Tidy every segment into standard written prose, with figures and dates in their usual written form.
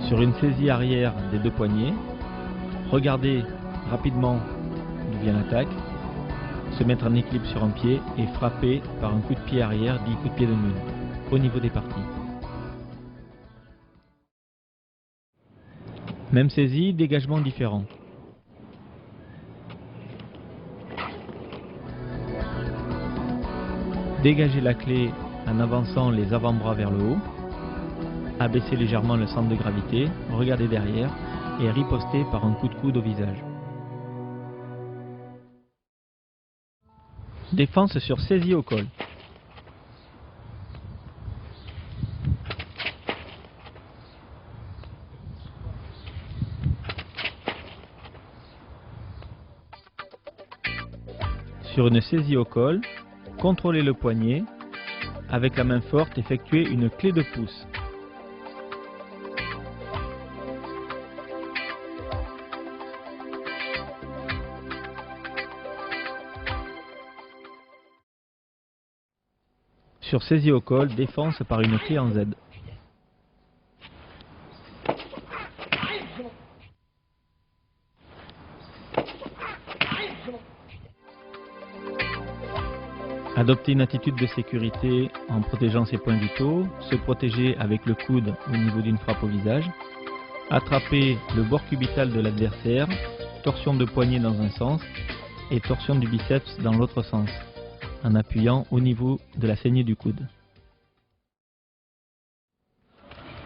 Sur une saisie arrière des deux poignets, regardez rapidement d'où vient l'attaque, se mettre en équilibre sur un pied et frapper par un coup de pied arrière, dit coup de pied de mule, au niveau des parties. Même saisie, dégagement différent. Dégagez la clé en avançant les avant-bras vers le haut. Abaissez légèrement le centre de gravité, regardez derrière et ripostez par un coup de coude au visage. Défense sur saisie au col. Sur une saisie au col, contrôlez le poignet. Avec la main forte, effectuez une clé de pouce. Sur saisie au col, défense par une clé en Z. Adopter une attitude de sécurité en protégeant ses points vitaux, se protéger avec le coude au niveau d'une frappe au visage, attraper le bord cubital de l'adversaire, torsion de poignet dans un sens et torsion du biceps dans l'autre sens, en appuyant au niveau de la saignée du coude.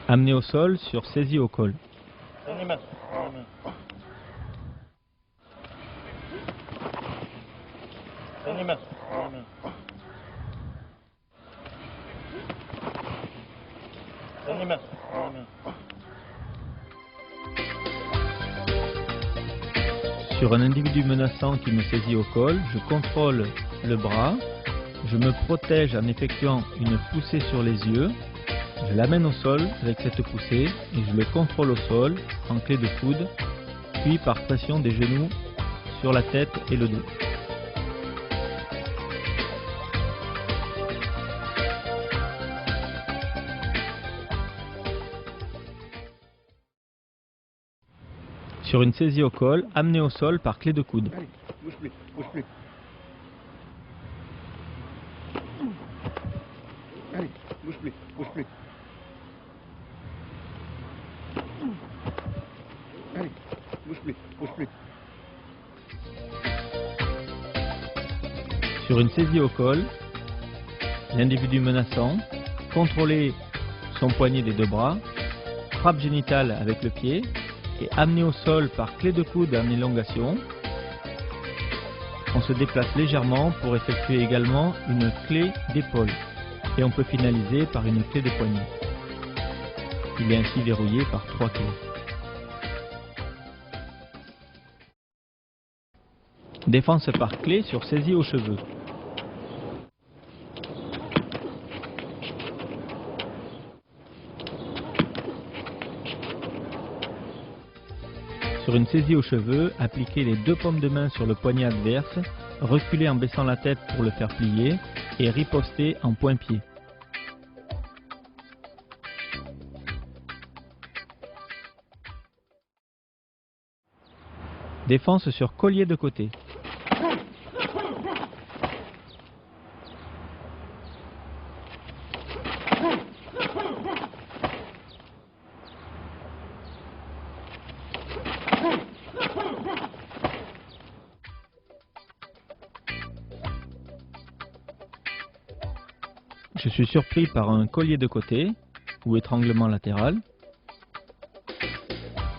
Amener au sol sur saisie au col. Sur un individu menaçant qui me saisit au col, je contrôle le bras, je me protège en effectuant une poussée sur les yeux, je l'amène au sol avec cette poussée et je le contrôle au sol en clé de coude, puis par pression des genoux sur la tête et le dos. Sur une saisie au col, amener au sol par clé de coude. Allez, bouge plus, bouge plus. Allez, bouge plus, bouge plus. Allez, bouge plus, bouge plus. Sur une saisie au col, l'individu menaçant, contrôler son poignet des deux bras, frappe génitale avec le pied et amener au sol par clé de coude en élongation. On se déplace légèrement pour effectuer également une clé d'épaule et on peut finaliser par une clé de poignet. Il est ainsi verrouillé par 3 clés. Défense par clé sur saisie aux cheveux. Sur une saisie aux cheveux, appliquez les deux paumes de main sur le poignet adverse, reculez en baissant la tête pour le faire plier et ripostez en point-pied. Défense sur collier de côté. Je suis surpris par un collier de côté ou étranglement latéral.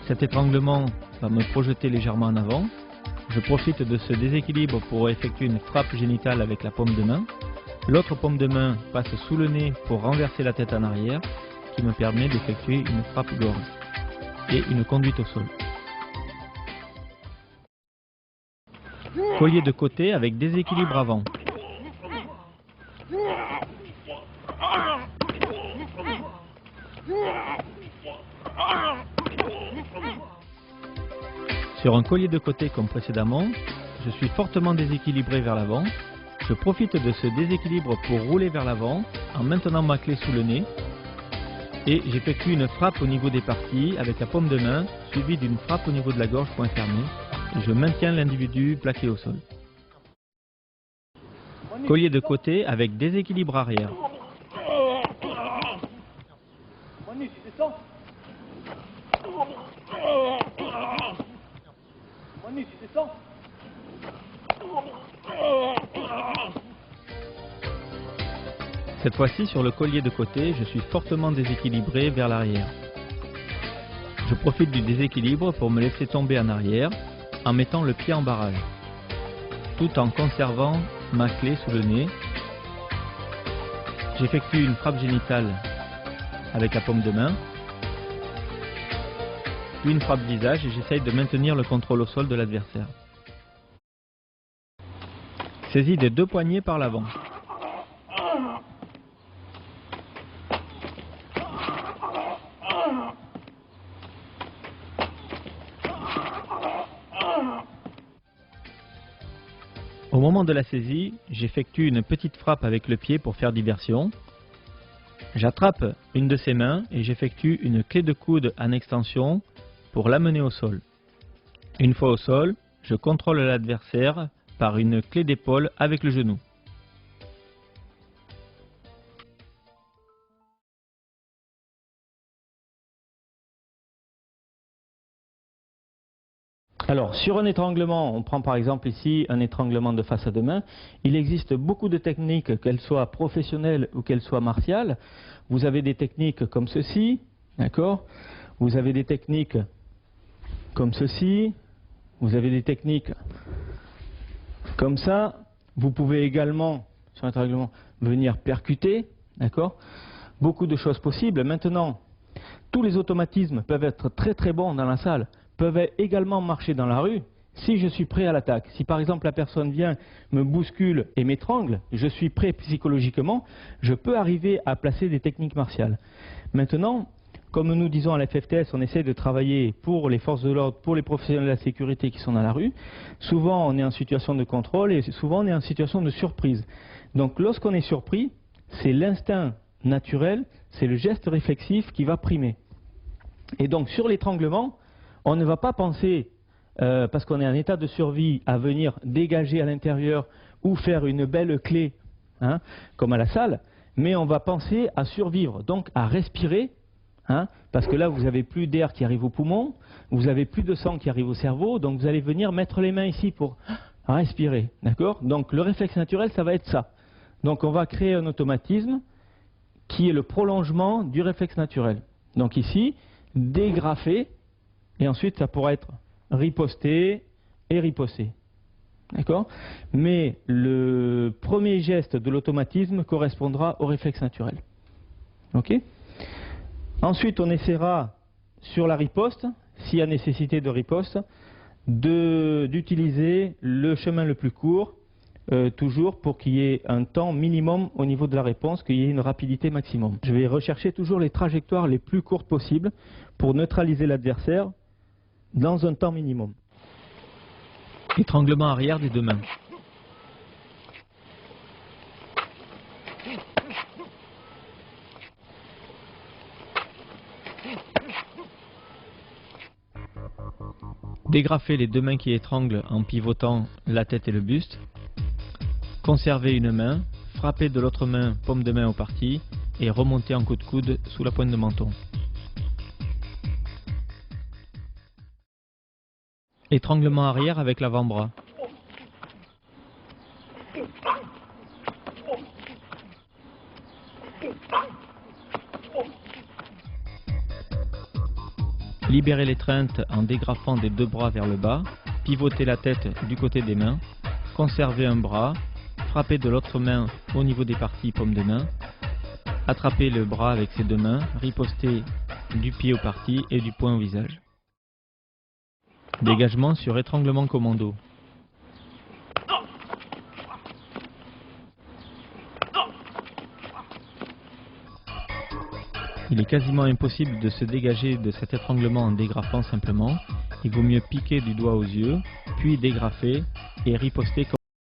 Cet étranglement va me projeter légèrement en avant. Je profite de ce déséquilibre pour effectuer une frappe génitale avec la paume de main. L'autre paume de main passe sous le nez pour renverser la tête en arrière, qui me permet d'effectuer une frappe gorge et une conduite au sol. Collier de côté avec déséquilibre avant. Sur un collier de côté comme précédemment, je suis fortement déséquilibré vers l'avant. Je profite de ce déséquilibre pour rouler vers l'avant en maintenant ma clé sous le nez. Et j'effectue une frappe au niveau des parties avec la paume de main, suivie d'une frappe au niveau de la gorge, poing fermé. Et je maintiens l'individu plaqué au sol. Collier de côté avec déséquilibre arrière. Manu, tu descends. Manu, tu descends. Cette fois-ci, sur le collier de côté, je suis fortement déséquilibré vers l'arrière. Je profite du déséquilibre pour me laisser tomber en arrière en mettant le pied en barrage, tout en conservant ma clé sous le nez. J'effectue une frappe génitale avec la paume de main, puis une frappe visage et j'essaye de maintenir le contrôle au sol de l'adversaire. Saisie des deux poignets par l'avant. Au moment de la saisie, j'effectue une petite frappe avec le pied pour faire diversion. J'attrape une de ses mains et j'effectue une clé de coude en extension pour l'amener au sol. Une fois au sol, je contrôle l'adversaire par une clé d'épaule avec le genou. Alors, sur un étranglement, on prend par exemple ici un étranglement de face à deux mains. Il existe beaucoup de techniques, qu'elles soient professionnelles ou qu'elles soient martiales. Vous avez des techniques comme ceci, d'accord? Vous avez des techniques comme ceci. Vous avez des techniques comme ça. Vous pouvez également, sur un étranglement, venir percuter, d'accord? Beaucoup de choses possibles. Maintenant, tous les automatismes peuvent être très très bons dans la salle, peuvent également marcher dans la rue si je suis prêt à l'attaque. Si par exemple la personne vient, me bouscule et m'étrangle, je suis prêt psychologiquement, je peux arriver à placer des techniques martiales. Maintenant, comme nous disons à la FFTS, on essaie de travailler pour les forces de l'ordre, pour les professionnels de la sécurité qui sont dans la rue. Souvent on est en situation de contrôle et souvent on est en situation de surprise. Donc lorsqu'on est surpris, c'est l'instinct naturel, c'est le geste réflexif qui va primer. Et donc sur l'étranglement, on ne va pas penser, parce qu'on est en état de survie, à venir dégager à l'intérieur ou faire une belle clé, hein, comme à la salle, mais on va penser à survivre, donc à respirer, hein, parce que là vous n'avez plus d'air qui arrive aux poumons, vous n'avez plus de sang qui arrive au cerveau, donc vous allez venir mettre les mains ici pour respirer, d'accord? Donc le réflexe naturel, ça va être ça. Donc on va créer un automatisme qui est le prolongement du réflexe naturel. Donc ici, dégrafer, et ensuite ça pourra être riposté et riposté. D'accord? Mais le premier geste de l'automatisme correspondra au réflexe naturel. Ok? Ensuite, on essaiera sur la riposte, s'il y a nécessité de riposte, d'utiliser le chemin le plus court, toujours pour qu'il y ait un temps minimum au niveau de la réponse, qu'il y ait une rapidité maximum. Je vais rechercher toujours les trajectoires les plus courtes possibles pour neutraliser l'adversaire dans un temps minimum. Étranglement arrière des deux mains. Dégrafer les deux mains qui étranglent en pivotant la tête et le buste. Conserver une main, frapper de l'autre main, paume de main au parti et remonter en coup de coude sous la pointe de menton. Étranglement arrière avec l'avant-bras. Libérer l'étreinte en dégrafant des deux bras vers le bas, pivoter la tête du côté des mains, conserver un bras, frapper de l'autre main au niveau des parties paume de main, attraper le bras avec ses deux mains, riposter du pied au parti et du poing au visage. Dégagement sur étranglement commando. Il est quasiment impossible de se dégager de cet étranglement en dégrafant simplement. Il vaut mieux piquer du doigt aux yeux, puis dégrafer et riposter.